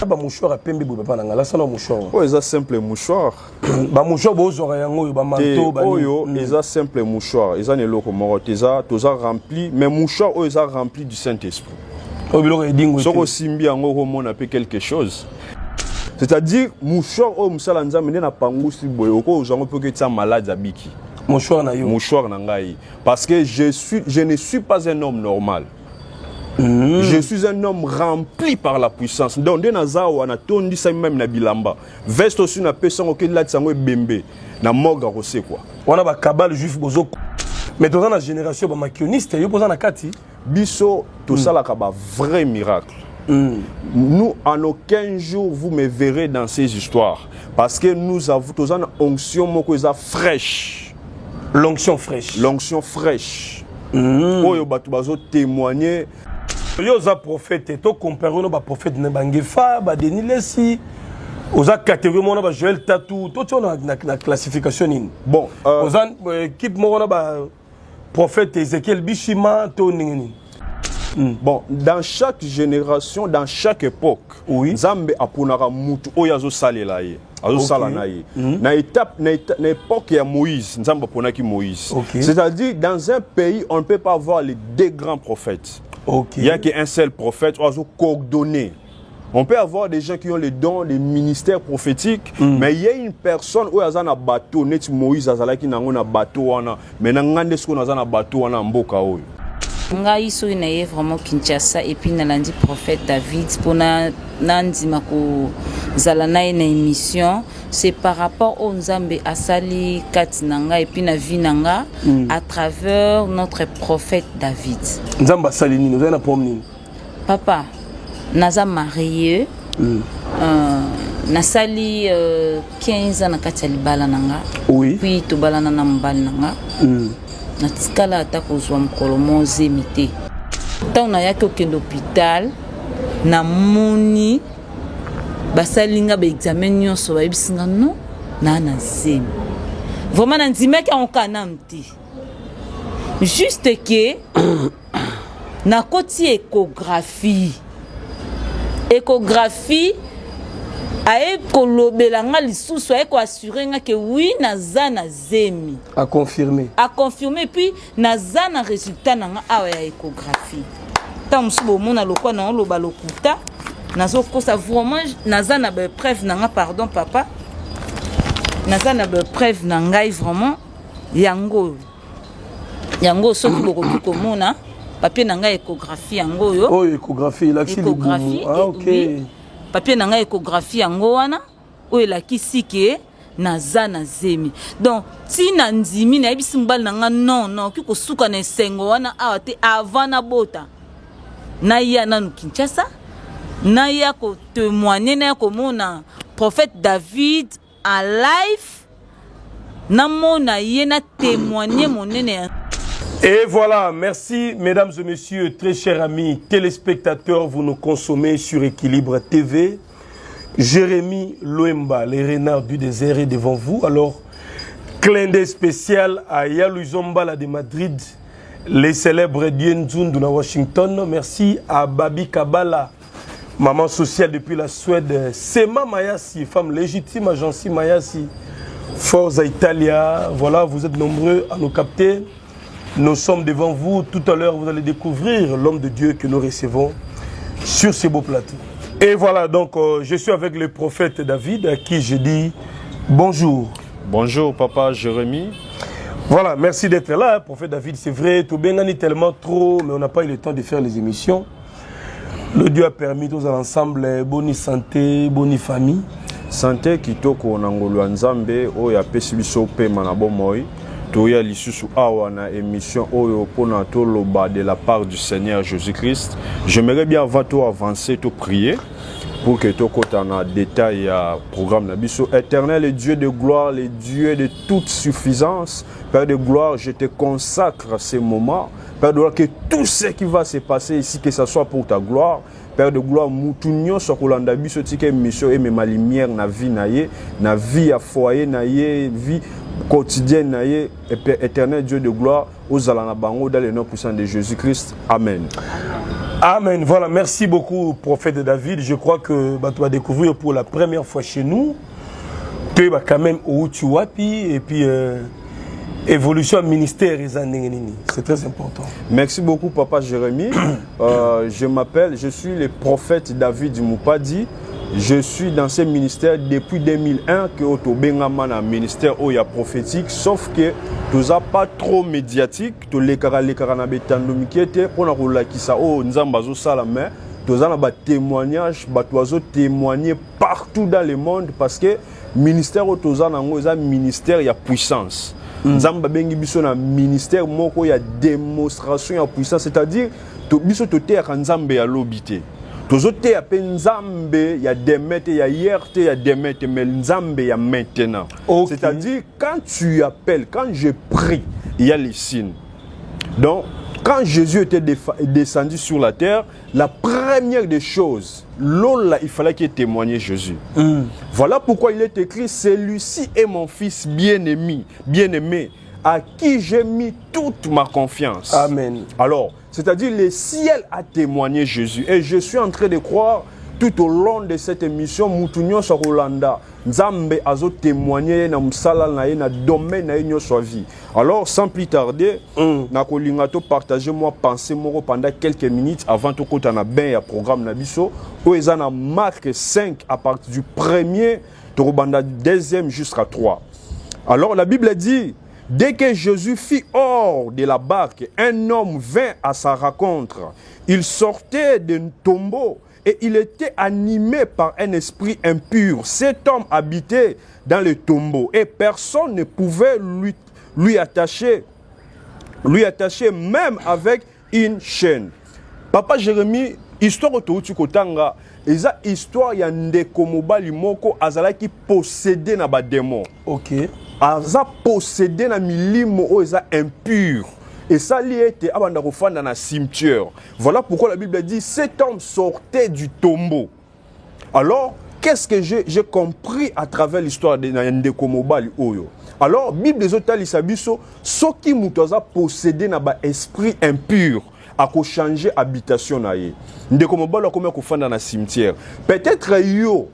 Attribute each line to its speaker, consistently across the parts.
Speaker 1: Ba mouchoir a pembe bo papa nanga la sana mouchoir.
Speaker 2: Oh, ils ont simple mouchoir.
Speaker 1: Ba mouchoir bo zora yango ba manteau ba.
Speaker 2: Oh yo, ils ont simple mouchoir. Ils ont les locaux moroteza, tous ont rempli, mais mouchoir oh ils ont rempli du Saint-Esprit.
Speaker 1: Oh biloko edingo.
Speaker 2: Soko simbi yango on a fait quelque chose. C'est-à-dire mouchoir oh musala nzambe na pangu si boyo ko ozango peut que tu malade abiki.
Speaker 1: Mouchoir na yo.
Speaker 2: Mouchoir na ngai parce que je ne suis pas un homme normal. Je suis un homme rempli par la puissance. Donc, dès Nazao, on a tourné ça même na bilamba. Veste aussi na personne qui l'a tsango bembe. Na moga rosé quoi.
Speaker 1: On a ba kabal juif bozo. Mais dans la génération ba makioniste, yo posa na kati.
Speaker 2: Biso tout ça là kaba vrai miracle. Nous en aucun jour vous me verrez dans ces histoires parce que nous avons tous une onction moko fraîche.
Speaker 1: L'onction fraîche.
Speaker 2: L'onction fraîche. Oyo batu bazo témoigner.
Speaker 1: Yo za prophète to comparer no ba prophète na bangefa ba denilesi oza catégorie mona ba Joël Tatou to tona na classification in
Speaker 2: bon
Speaker 1: oza équipe mona ba prophète Ézéchiel Bishima to ningini.
Speaker 2: Bon, dans chaque génération, dans chaque époque, oui, Zambe aponara mutu oyazo salela ye. Azo salana ye. Na époque ya Moïse, Nzambe aponaki Moïse. C'est-à-dire dans un pays, on ne peut pas avoir les deux grands prophètes. Il y a qu'un seul prophète, oyazo coordonné. On peut avoir des gens qui ont les dons, les ministères prophétiques, mais il y a une personne où il y a un bateau, net Moïse azalaki nango na bateau wana, mais nangande sko na bateau wana mboka oyo.
Speaker 3: Ngai so inaye vraiment Kinshasa et puis nalandi prophète David pona nandima ko zala na émission c'est par rapport au Nzambe asali katinanga et puis na vie nanga à travers notre prophète David.
Speaker 1: Nzamba sali ni nous na pomni.
Speaker 3: Papa naza marié nasali 15 ans na kati libala nanga.
Speaker 1: Oui.
Speaker 3: Puis to balana na mbali nanga. Na tikala ata kozwa mokolo mozemi te ntango nayaki okende hôpital na moni basalinga baexamen nyonso bayebisinga no na zemi vraiment nandimaki yango kanam te juste ke nakoti échographie aye kolobela nga lisusu aye ko assurer nga que oui naza na zemi
Speaker 1: a confirmer
Speaker 3: puis naza na résultat nanga awa ya échographie ta musubo mona lokwa na loba lokuta nazo kosa vraiment naza na ba preuve nanga pardon papa naza na ba preuve nanga vraiment yango soki bokoki komona papier nanga échographie yango yo
Speaker 1: échographie
Speaker 3: OK oui. Papier nanga échographie yango wana oyo lakisi ke naza na zemi donc ti na ndimi na yebisi mbali nanga non ki kosuka na esengo wana awa te avant na bota na ya nanu Kinshasa na ya ko témoigner na ko mona prophète David en live na mona ye na témoigner monene.
Speaker 1: Et voilà, merci mesdames et messieurs, très chers amis téléspectateurs, vous nous consommez sur Équilibre TV. Jérémy Loemba, les renards du désert est devant vous. Alors, clin d'œil spécial à Yalou Zombala de Madrid, les célèbres Dienzun de Washington. Merci à Babi Kabala, maman sociale depuis la Suède. Sema Mayasi, femme légitime, agence Mayasi, Forza Italia. Voilà, vous êtes nombreux à nous capter. Nous sommes devant vous. Tout à l'heure, vous allez découvrir l'homme de Dieu que nous recevons sur ce beau plateau. Et voilà, donc, je suis avec le prophète David, à qui je dis bonjour.
Speaker 2: Bonjour, papa Jérémy.
Speaker 1: Voilà, merci d'être là, prophète David. C'est vrai, tout bien, on est tellement trop, mais on n'a pas eu le temps de faire les émissions. Le Dieu a permis tous ensemble, bonne santé, bonne famille.
Speaker 2: Santé kitoko nangolo nzambe oya pesibiso pe manabo moi. Toya lisusu awa na émission oyo pona toloba de la part du Seigneur Jésus-Christ. J'aimerais bien avant tout avancer, tout prier pour que tu aies un détail à programme Nabiso. Éternel et Dieu de gloire, le Dieu de toute suffisance, Père de gloire, je te consacre à ces moments. Père de gloire, que tout ce qui va se passer ici, que ce soit pour ta gloire. Père de gloire, moutounio sokolanda biso tike mission et ma lumière na vie naie, na vie à foyer naie, vie quotidienne naie, et éternel Dieu de gloire, aux alana bango dans le nom puissant de Jésus-Christ. Amen.
Speaker 1: Amen. Voilà, merci beaucoup, prophète David. Je crois que tu vas découvrir pour la première fois chez nous. Tu vas quand même où tu wapi et puis évolution ministère. C'est très important.
Speaker 2: Merci beaucoup, Papa Jérémy. Je suis le prophète David Moupadi. Je suis dans ce ministère depuis 2001 que Otobengama na ministère oya prophétique, sauf que tu n'as pas trop médiatique, tu les na betandomikete pour na rolakisa o nzambazo salame, tu as ba témoignage, ba toizo témoigner partout dans le monde parce que ministère otoza nango eza ministère ya puissance. Nzamba bengi biso na ministère moko ya démonstration ya puissance, c'est-à-dire to biso to te ya nzambe ya lobité. Tozote ya nzambe ya demete ya hier te ya demete mais nzambe ya maintenant. Okay. C'est-à-dire quand tu appelles, quand je prie, il y a les signes. Donc quand Jésus était descendu sur la terre, la première des choses, là, il fallait qu'il témoigne Jésus. Voilà pourquoi il est écrit, celui-ci est mon fils bien-aimé, à qui j'ai mis toute ma confiance.
Speaker 1: Amen.
Speaker 2: Alors, c'est-à-dire le ciel a témoigné Jésus. Et je suis en train de croire tout au long de cette émission, Moutounio sur Rolanda, Nzambe a témoigné dans le domaine de notre vie. Alors, sans plus tarder, je partager moi pensée pendant quelques minutes avant de côté na ben ya programme Nabiso, où ils ont Marc 5 à partir du 1er, deuxième jusqu'à 3. Alors, la Bible dit, dès que Jésus fit hors de la barque, un homme vint à sa rencontre. Il sortait d'un tombeau et il était animé par un esprit impur. Cet homme habitait dans le tombeau et personne ne pouvait lui attacher même avec une chaîne. Papa Jérémy, histoire autouti kotanga, eza histoire ya ndeko mobali moko azalaki possédé na ba démon.
Speaker 1: OK.
Speaker 2: Aza possédé na milimo o eza impur. Et ça lui était abanda kofanda na cimetière. Voilà pourquoi la Bible dit cet homme sortait du tombeau. Alors, qu'est-ce que j'ai compris à travers l'histoire de ndeko mobali oyo? Alors, Bible ezotali sabiso soki muto aza possédé na ba esprit impur a ko changer habitation na ye. Ndeko mobali akomya kofanda na cimetière. Peut-être yo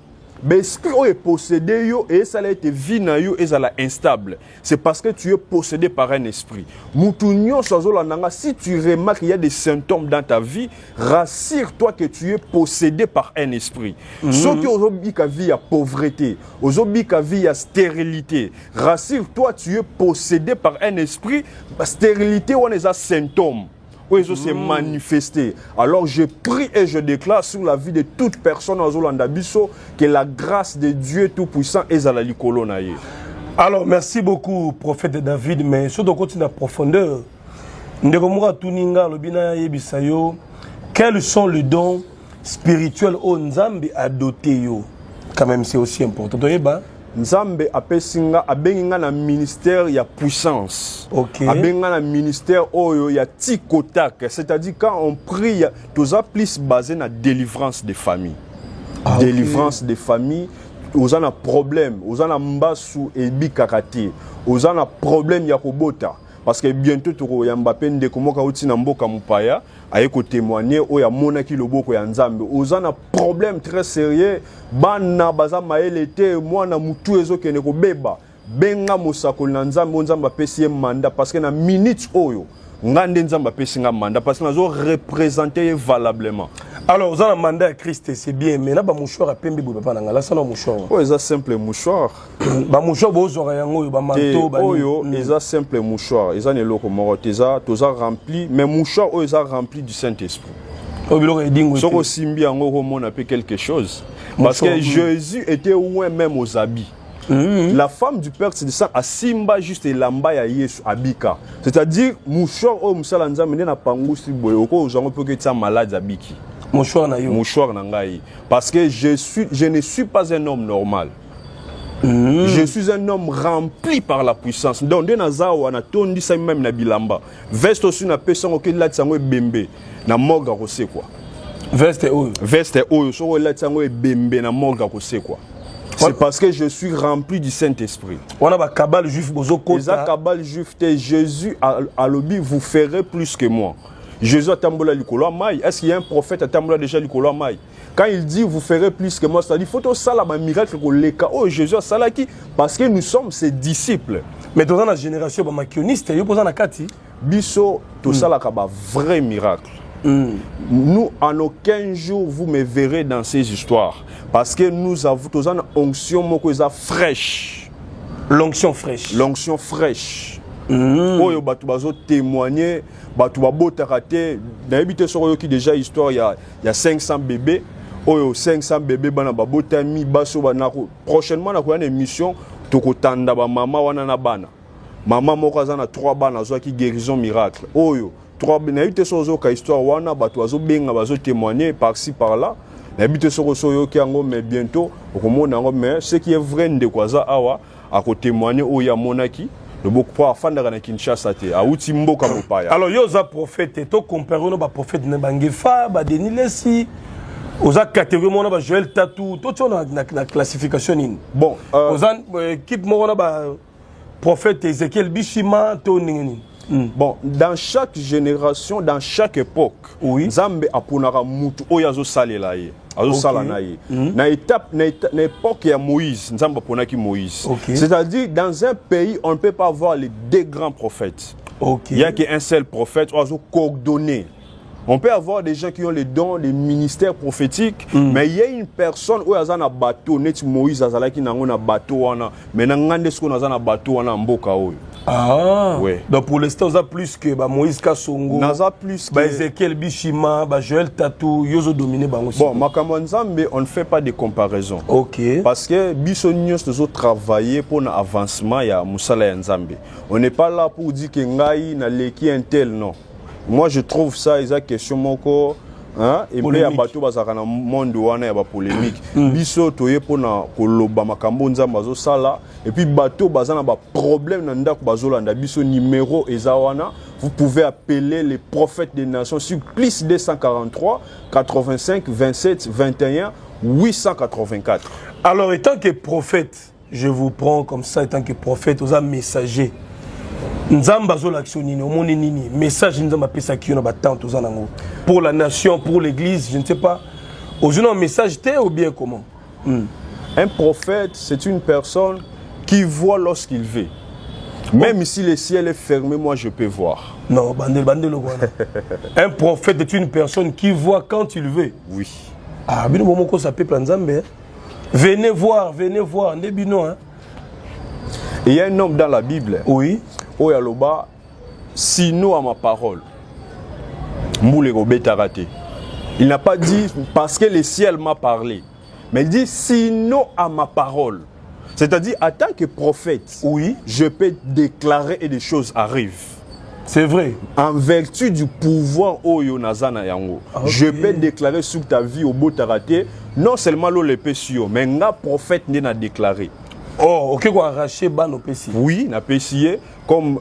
Speaker 2: l'esprit est possédé yo et ça a été vie na yo et ça la instable. C'est parce que tu es possédé par un esprit. Moutounio sozolananga, si tu remarques qu'il y a des symptômes dans ta vie, rassure-toi que tu es possédé par un esprit. Sauf que aujourd'hui ka vie à pauvreté, aujourd'hui ka vie à stérilité, rassure-toi tu es possédé par un esprit. Stérilité on est un symptôme. Ils se manifester. Alors je prie et je déclare sur la vie de toute personne en Zolanda Bisso que la grâce de Dieu Tout-Puissant est à la likolonaye.
Speaker 1: Alors merci beaucoup prophète David, mais surtout continue à profondeur. Ndekomura tuninga lobina yebisayo, quels sont les dons spirituels au Nzambe a doté yo? Quand même c'est aussi important.
Speaker 2: Nzambe apesinga abenga na ministère ya puissance.
Speaker 1: Okay.
Speaker 2: Abenga na ministère oyo ya tikotak, c'est-à-dire quand on prie, tous a plus basé na délivrance des familles. Délivrance des familles, aux a problème, aux a mbasu et bikakati, aux a problème ya kobota. Parce que bientôt tu ya Mbappé ndeko moka uti na mboka mupaya ayeko témoigner o ya monaki loboko ya Nzambe. Ozana problème très sérieux bana baza maelete mwana mutu ezokene ko beba benga mosakoli na Nzambe Nzambe apesi mandat parce que na minute oyo ngande Nzambe apesi nga mandat parce que nazo représenter valablement.
Speaker 1: Alors, vous avez un mandat à Christ, c'est bien, mais là, il mouchoir à Pembe, il n'y a pas de mouchoir.
Speaker 2: Oui, c'est simple mouchoir.
Speaker 1: Mouchoir, vous avez un manteau.
Speaker 2: Oui, c'est simple mouchoir. Ils ont des locaux morts, ils ont rempli, mais mouchoir, ils ont rempli du Saint-Esprit. Ce aussi bien, on a fait quelque chose. Parce que Jésus était loin même aux habits. La femme du Père se descend à Simba juste et lamba ya Yesu abika. C'est-à-dire, mouchoir, oh, moussala nzambe, n'a pas ngousi boyoko, aux gens peut que tu es malade abiki. Mouchoir nangaï. Parce que je ne suis pas un homme normal. Je suis un homme rempli par la puissance. Donc, de Nazawa, on a tourné ça même na bilamba. Veste aussi na personne qui l'a tsango bembe. Na morga kose quoi.
Speaker 1: Veste oyo.
Speaker 2: Veste oyo. So l'a tsango bembe na morga kose quoi. C'est parce que je suis rempli du Saint-Esprit.
Speaker 1: On a un cabal juif bozo kota.
Speaker 2: Les cabal juif, Jésus a lobby, vous ferez plus que moi. Jésus a tambola likolo mai. Est-ce qu'il y a un prophète à tambola déjà likolo mai? Quand il dit vous ferez plus que moi, c'est-à-dire il faut tout ça là, miracle que le cas. Oh Jésus a ça qui parce que nous sommes ses disciples.
Speaker 1: Mais dans la génération maquioniste, il y a posé na kati.
Speaker 2: Biso tout ça là kaba vrai miracle. Nous en aucun jour vous me verrez dans ces histoires parce que nous avons tous une onction mokoza fraîche.
Speaker 1: L'onction fraîche.
Speaker 2: L'onction fraîche. Oyo batu bazo témoigner, batu babotarate, n'habite sur yo qui déjà histoire il y a 500 bébés. Oyo 500 bébés bana babotami baso banako. Prochainement na ko une émission tokotanda ba mama wana na bana. Maman moko za na 3 bana zo ki guérison miracle. Oyo 3 n'habite sur zo ka histoire wana batu bazo benga bazo témoigner par-ci par-là. N'habite sur yo ki yango mais bientôt okomona yango mais ce qui est vrai de quoi za awa à témoigner oya monaki. Le beaucoup à fanda na Kinshasa te a uti mboka mopaya. Alors
Speaker 1: yoza prophète to comparé no ba prophète na bangefa ba denilesi oza catégorie mona ba Joël Tatou to tu na classification in. Bon oza équipe mona ba prophète Ézéchiel Bishima to ningini.
Speaker 2: Bon, dans chaque génération, dans chaque époque, oui. Nzambe aponaka mutu oyazo salela ye. Azo sala na ye. Na époque ya Moïse, Nzambe aponaki Moïse. C'est-à-dire dans un pays, on ne peut pas avoir les deux grands prophètes. Il y a qu'un seul prophète oyazo coordonné. On peut avoir des gens qui ont les dons, les ministères prophétiques, mais il y a une personne où il y a un bateau, net Moïse azalaki nango na bateau wana, mais nangande ce qu'on a un bateau wana mboka oyo.
Speaker 1: Ah, ouais. Donc pour l'instant, on a plus que Moïse Kassongo, Ézéchiel Bishima, Joël Tatou, Yozo dominé.
Speaker 2: Bon, Makambo Nzambe, on ne fait pas de comparaison. Parce que Bissonios nous a travaillé pour l'avancement de Moussala Nzambe. On n'est pas là pour dire que Ngaï n'a l'équipe un tel, non. Moi, je trouve ça, ils ont question moko. Hein? Et puis, il y a un monde où il y a des polémiques. Biso, toye pour na koloba makambo nzamba zo sala. Et puis, bateau, bazana ba problème nanda ko bazolanda. Biso numéro ezawana. Vous pouvez appeler les prophètes des nations sur plus 243 85 27 21 884.
Speaker 1: Alors, étant que prophète, je vous prends comme ça, étant que prophète, aux messagers. Nzamba zo l'action nini, omoni nini, message nzamba pesa ki na batante aux anango. Pour la nation, pour l'église, je ne sais pas. Aujourd'hui un message té ou bien comment?
Speaker 2: Un prophète, c'est une personne qui voit lorsqu'il veut. Même si le ciel est fermé, moi je peux voir.
Speaker 1: Non, bandel un prophète est une personne qui voit quand il veut.
Speaker 2: Oui.
Speaker 1: Ah, bino momo ko sa peuple nzambe. Venez voir, ndebino hein.
Speaker 2: Il y a un homme dans la Bible.
Speaker 1: Oui.
Speaker 2: Oyaloba, sinon à ma parole. Il n'a pas dit parce que le ciel m'a parlé. Mais il dit sinon à ma parole. C'est-à-dire, en tant que prophète, oui, je peux déclarer et des choses arrivent.
Speaker 1: C'est vrai.
Speaker 2: En vertu du pouvoir Oyo Nazana Yango, je peux déclarer sur ta vie au Botarate, non seulement le Pessio, mais un prophète n'a déclaré.
Speaker 1: Oh, ok, quoi, arracher ban au Pessi.
Speaker 2: Oui, n'a Pessier, comme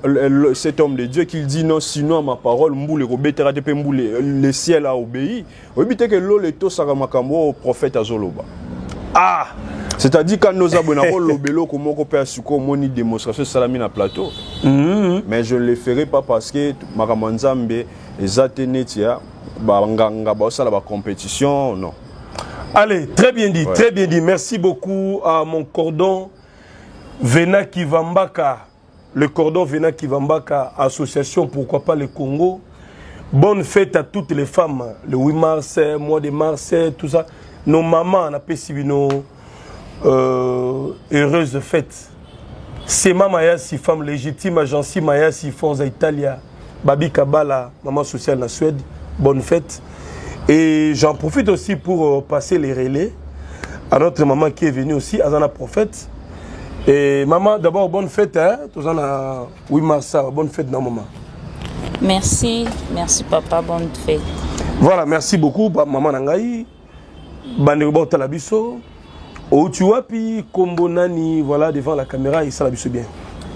Speaker 2: cet homme de Dieu qui dit non, sinon à ma parole, le ciel a obéi. Vous savez que l'eau est tout au prophète Azoloba.
Speaker 1: Ah!
Speaker 2: C'est-à-dire quand nous avons le bélo, comment on peut assurer une démonstration salami na plateau. Mais je ne le ferai pas parce que Makamanzambe et Zatenetia, Banganga, la compétition, non.
Speaker 1: Allez, très bien dit, très bien dit. Merci beaucoup à mon cordon Vena Kivambaka, le cordon Vena Kivambaka, association Pourquoi pas le Congo. Bonne fête à toutes les femmes, le 8 mars, mois de mars, tout ça. Nos mamans, on a pu nos heureuses fêtes. C'est ma Maya, si femme légitime, agence Maya, si Fonza Italia, Babi Kabala, maman sociale en Suède. Bonne fête. Et j'en profite aussi pour passer les relais à notre maman qui est venue aussi, Azana Prophète. Et maman, d'abord, bonne fête, hein? Oui, Marsa, bonne fête, non, maman.
Speaker 3: Merci, merci papa, bonne fête.
Speaker 1: Voilà, merci beaucoup, maman Nangaï. Bandego Talabiso. Où tu vois, puis Kombo Nani, voilà, devant la caméra, il s'alabiso bien.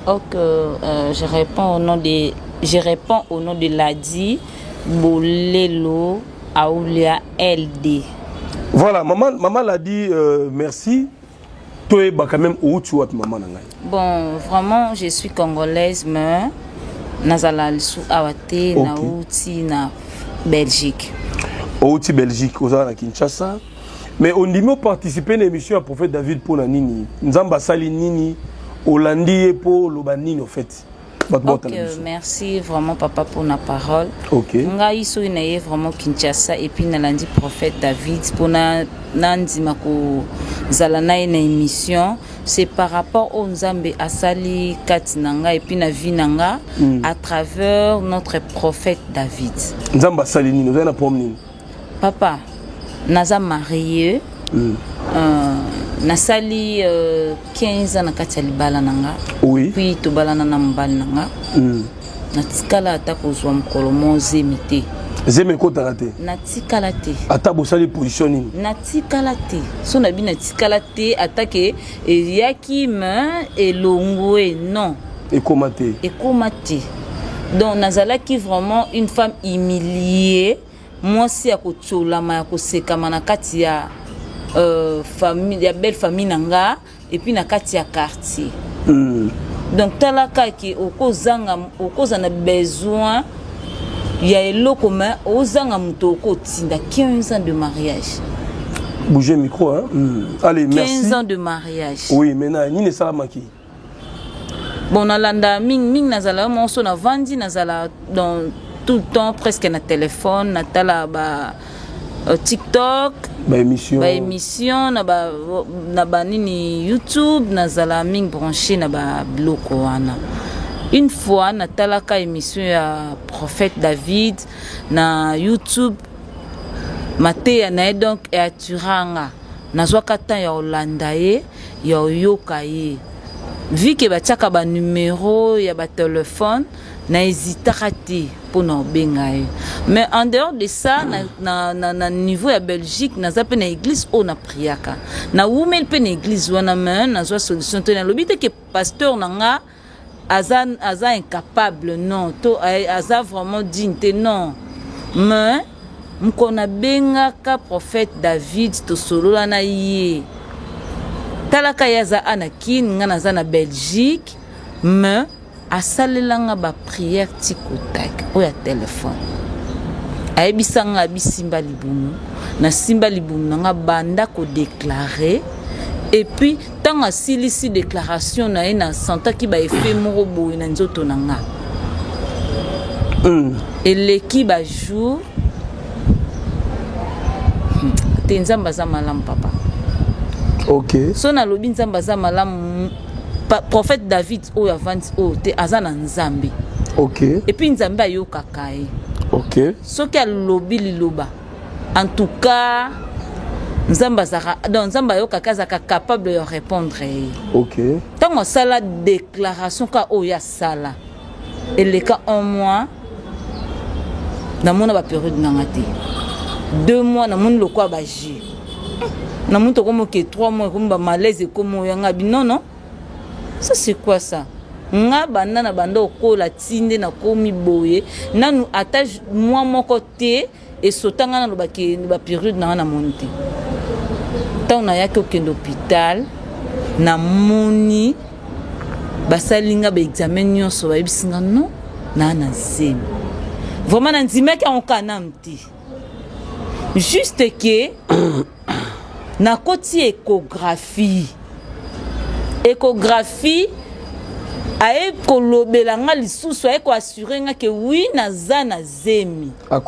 Speaker 3: Ok, je réponds au nom de Ladi Bolelo Aoulia LD.
Speaker 1: Voilà, maman l'a dit merci. Toi, quand même, où tu vois maman Nangaï? Bon,
Speaker 3: vraiment, je suis congolaise, mais Nazala Lisu Awate, Naouti, na Belgique.
Speaker 1: Outi Belgique, aux à Kinshasa. Mais on dit que participer à l'émission à Prophète David pour la Nini. Nzamba Sali Nini, Hollandi pour l'Obanini en fait.
Speaker 3: Ok, merci vraiment papa pour la parole.
Speaker 1: Ok.
Speaker 3: Nga iso inaye vraiment Kinshasa et puis nalandi Prophète David pour nandi mako zalana une émission. C'est par rapport au Nzambe Asali Katinanga et puis na Vinanga à travers notre Prophète David.
Speaker 1: Nzamba Sali Nini, vous avez un problème.
Speaker 3: Papa, naza marié. Nasali 15 ans na kati ya libala nanga.
Speaker 1: Oui.
Speaker 3: Puis to balana na mbali nanga. Natikala ata kozwa mokolo mo zemi te.
Speaker 1: Zemi kota te.
Speaker 3: Natikala te.
Speaker 1: Ata bosali position nini?
Speaker 3: Natikala te. So na bi natikala te atake eyaki me elongwe non.
Speaker 1: Ekoma te.
Speaker 3: Ekoma te. Donc nazalaki vraiment une femme humiliée. Moi si ya kotsolama ya kosekama na kati ya famille, ya belle famille nanga et puis na kati ya quartier. Donc talaka ki okoza na besoin ya eloko ma ozanga muto okotinda 15 ans de mariage.
Speaker 1: Bougez le micro hein. Allez,
Speaker 3: 15
Speaker 1: merci.
Speaker 3: 15 ans de mariage.
Speaker 1: Oui, maintenant ni ne salamaki.
Speaker 3: Bon nalanda ming nazala mo so na vandi nazala dans tout le temps presque na téléphone na tala ba TikTok, émission na ba nini YouTube nazala ming branché na ba bloko wana. Une fois na talaka émission ya Prophète David na YouTube maté na donc et aturanga nazwa kata ya Holandaye ya yoka ye vu que batiaka ba numéro ya ba téléphone na hésitaka te pour na benga ye. Mais en dehors de ça na niveau ya Belgique naza pe na église o na priaka na wumel pe na église wana men nazwa solution te na lobite que pasteur nanga aza incapable non to aza vraiment digne non mais mkona benga ka Prophète David to solola na ye talaka yaza anakin nga naza na Belgique mais asalelanga ba prière tikotak o ya téléphone ayebisanga bisimba libumu na simba libumu nga banda ko déclarer et puis tant asilisi déclaration na ena santa ki ba effet moko boy na nzoto nanga et l'équipe ba jour te nzamba za malam papa.
Speaker 1: OK.
Speaker 3: So na lobi nzamba za malam Prophète David o ya vandi o te azana nzambe.
Speaker 1: OK.
Speaker 3: Et puis nzambe ayoka kai.
Speaker 1: OK.
Speaker 3: So ki lobi liloba. En tout cas nzamba zaka donc nzamba ayoka kazaka capable de répondre.
Speaker 1: OK.
Speaker 3: Tant sala déclaration ka o ya sala. Et le cas un mois na mona ba période nangate. 2 mois na mona lokwa ba ji. Na mona to comme que 3 mois comme ba malaise comme yanga bi non. Ça c'est quoi ça? Nga banda na banda okola tinde na komi boye nanu attache moi mon côté et sotanga na lobaki ba période na monte. Tant na yaki okende hôpital na moni basalinga ba examen nyonso ba bisinga non na zemi. Vraiment na ndima ki on kanamti. Juste que na koti échographie aye kolobela nga lisusu aye ko assurer nga que oui naza na zemi
Speaker 1: a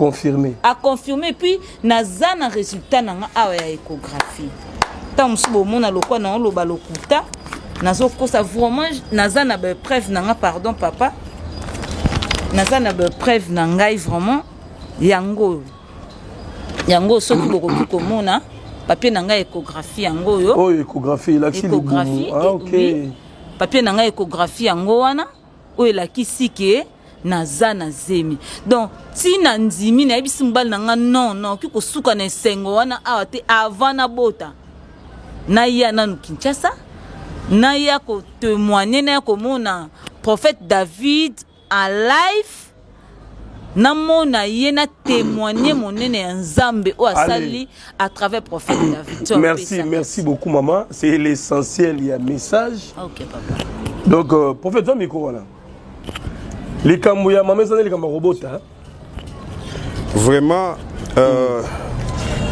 Speaker 1: confirmer
Speaker 3: puis naza na résultat na nga awa ya échographie tant musubo mona lokwa na loba lokuta nazo kosa vraiment naza na ba preuve na nga pardon papa naza na ba preuve na ngai vraiment yango soki bokoki komona papier nanga échographie yango yo.
Speaker 1: Oh échographie
Speaker 3: échographie
Speaker 1: ah OK. Oui.
Speaker 3: Papier nanga échographie yango wana o elakisi ke naza na zemi. Donc si na ndimi na yebisi mbali nanga non ki kosuka na sengo wana awa te avant na bota. Na ya nanu Kinshasa na ya ko témoigner na ko mona Prophète David en live. Namona yena témoigner monene ya Nzambe o asali à travers Prophète David.
Speaker 1: Merci beaucoup maman, c'est l'essentiel, il y a message.
Speaker 3: OK papa.
Speaker 1: Donc Prophète Jean micro voilà. Les kambuya maman ça les kambarobota.
Speaker 2: Vraiment,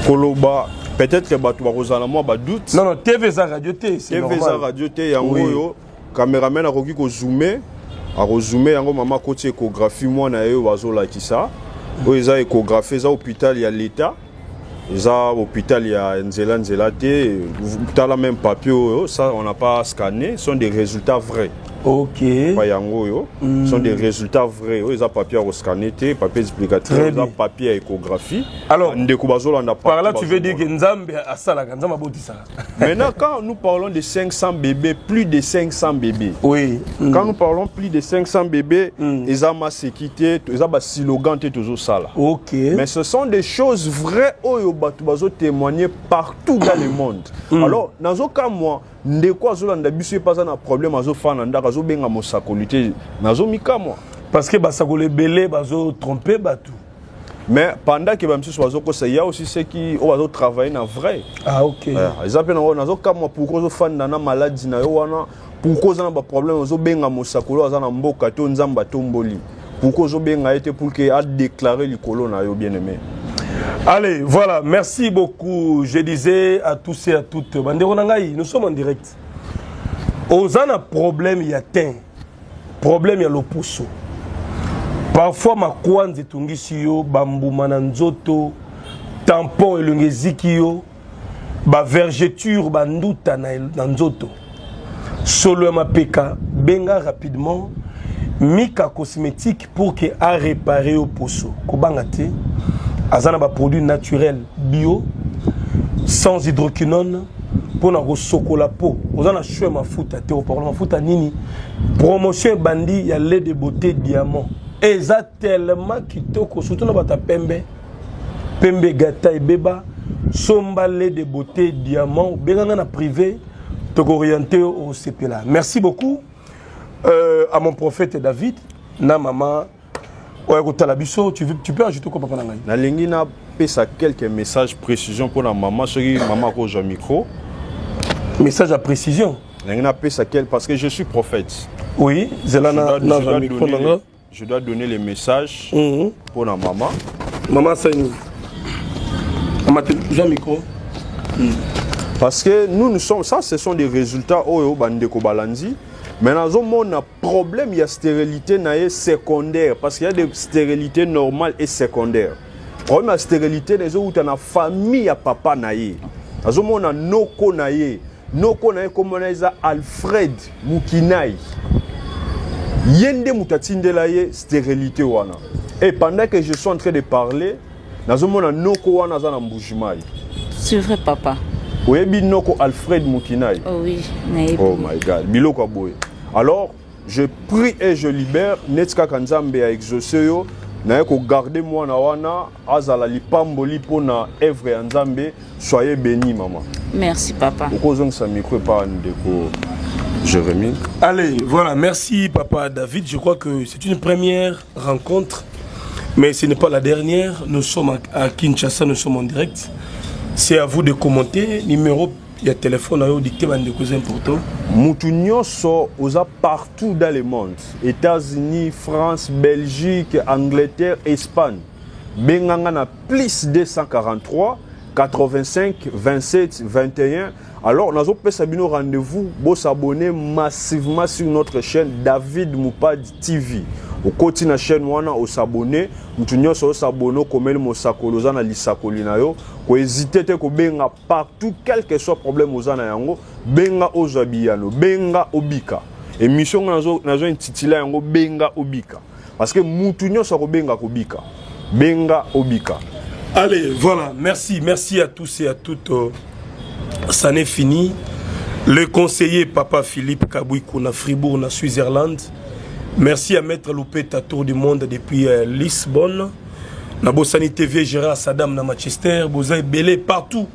Speaker 2: Koloba, peut-être que tu vas moi doute.
Speaker 1: Non, non, TV za radio T, c'est normal.
Speaker 2: TV za radio T, yango caméraman a ko zoomer, yango maman côté échographie moi na yo bazola ki ça. Oza échographie za hôpital ya l'État. Ça hôpital il y a Nzela T, tu la même papier ça on n'a pas scanné, ce sont des résultats vrais.
Speaker 1: OK.
Speaker 2: Ce sont des résultats vrais. Ils ont papier à scanner, papier explicatif, ils ont papier à échographie.
Speaker 1: Alors, par là, tu veux dire que Nzambe a ça, Nzambe a beau ça.
Speaker 2: Maintenant, quand nous parlons de 500 bébés, plus de 500 bébés.
Speaker 1: Oui.
Speaker 2: Quand nous parlons plus de 500 bébés, ils ont ma sécurité, ils ont ma slogan, toujours ça là.
Speaker 1: OK.
Speaker 2: Mais ce sont des choses vraies où ils ont témoigné partout dans le monde. Alors, dans ce cas, moi, de quoi Zolanda biso pas un problème azo fana ndaka zo benga mosakolité nazo mika moi
Speaker 1: parce que basakole belé bazo tromper batu
Speaker 2: mais pendant que bamsi bazo ko ça y a aussi ceux qui ont travailler na vrai.
Speaker 1: Ah OK.
Speaker 2: Ils appellent nazo ka moi pourquoi zo fana na maladie na yo wana pourquoi za ba problème zo benga mosakolo aza na mboka to nzamba tomboli pourquoi zo benga été pour que a déclarer likolo na yo bien aimé.
Speaker 1: Allez, voilà, merci beaucoup. Je disais à tous et à toutes, nous sommes en direct. Aux a problème, il y a teint. Problème, il y a l'opposo. Parfois, ma kwanze tungisiyo, bambu mananzoto, tampon et l'ungezikio, ba vergeture, banduta nanzoto. Solo ma peka, benga rapidement, mika cosmétique pour que a réparer au poso. Kobangate. Azana ba produit naturel bio sans hydroquinone pour na soko la peau. Ozana choué mafuta te par mafuta nini promotion bandi ya lait de beauté diamant. Et ça tellement kitoko surtout na bata pembe gata et beba somba lait de beauté diamant benganga na privé to orienté au CP là. Merci beaucoup à mon prophète David na maman. Ouais, tu peux ajouter quoi, papa Nangaï?
Speaker 2: Na lingi na pesa quelques messages précision pour la maman, chérie maman ko micro.
Speaker 1: Message à précision.
Speaker 2: Lingi na pesa quel parce que je suis prophète.
Speaker 1: Oui,
Speaker 2: je dois donner les messages pour la maman.
Speaker 1: Maman ça nous. Maman Jean micro.
Speaker 2: Parce que nous sommes ça ce sont des résultats au bandeko balandi. Mais dans un monde, un problème, il y a stérilité secondaire. Parce qu'il y a des stérilités normales et secondaires. Le problème de la stérilité, c'est où tu as une famille à papa. Dans un monde, il y a Noko Naye. Noko Naye, comme on a Alfred Mukinaï. Yende Moutatinde Laye, stérilité. Et pendant que je suis en train de parler, dans un monde, il y a Noko Wana Mboujimaï.
Speaker 3: C'est vrai, papa.
Speaker 2: Oui, Noko Alfred Mukinaï.
Speaker 3: Oh oui,
Speaker 2: oh my God. Biloko Boy. Alors, je prie et je libère. Netska Kanzambe a exaucé yo. Na ko garder moi na wana azala lipamboli pona œuvre ya Nzambe. Soyez bénis maman.
Speaker 3: Merci papa.
Speaker 2: Okozong sa micro par ndeko Jérémie.
Speaker 1: Allez, voilà, merci papa David. Je crois que c'est une première rencontre, mais ce n'est pas la dernière. Nous sommes à Kinshasa, nous sommes en direct. C'est à vous de commenter. Numéro, il y a téléphone à vous dicter, c'est important.
Speaker 2: Moutounioso, osa partout dans le monde. États-Unis, France, Belgique, Angleterre, Espagne. Benganga na plus 243 85 27 21. Alors, nous avons fait un rendez-vous. Vous s'abonner massivement sur notre chaîne David Moupad TV. Au côté de la chaîne, on s'abonne. Nous avons s'abonner comme le Mosakolo, na lisakolina yo. Ko hésiter te ko benga partout, quel que soit problème aux yango, benga ozabiano, benga obika. Émission nazo intitulé yango benga obika. Parce que mutunyo sa ko benga kobika. Benga obika.
Speaker 1: Allez, voilà, merci à tous et à toutes. Ça n'est fini. Le conseiller Papa Philippe Kabouikou na Fribourg, na Suisse-Irlande. Merci à Maître Loupeta Tour du Monde depuis Lisbonne. Na Bossani TV, Gérard Saddam na Manchester. Bozaï Belé partout.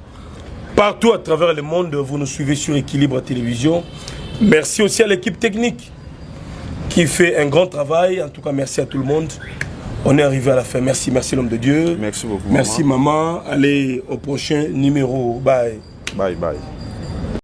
Speaker 1: Partout à travers le monde, vous nous suivez sur Équilibre Télévision. Merci aussi à l'équipe technique qui fait un grand travail. En tout cas, merci à tout le monde. On est arrivé à la fin. Merci l'homme de Dieu.
Speaker 2: Merci beaucoup.
Speaker 1: Merci maman. Allez au prochain numéro. Bye.
Speaker 2: Bye.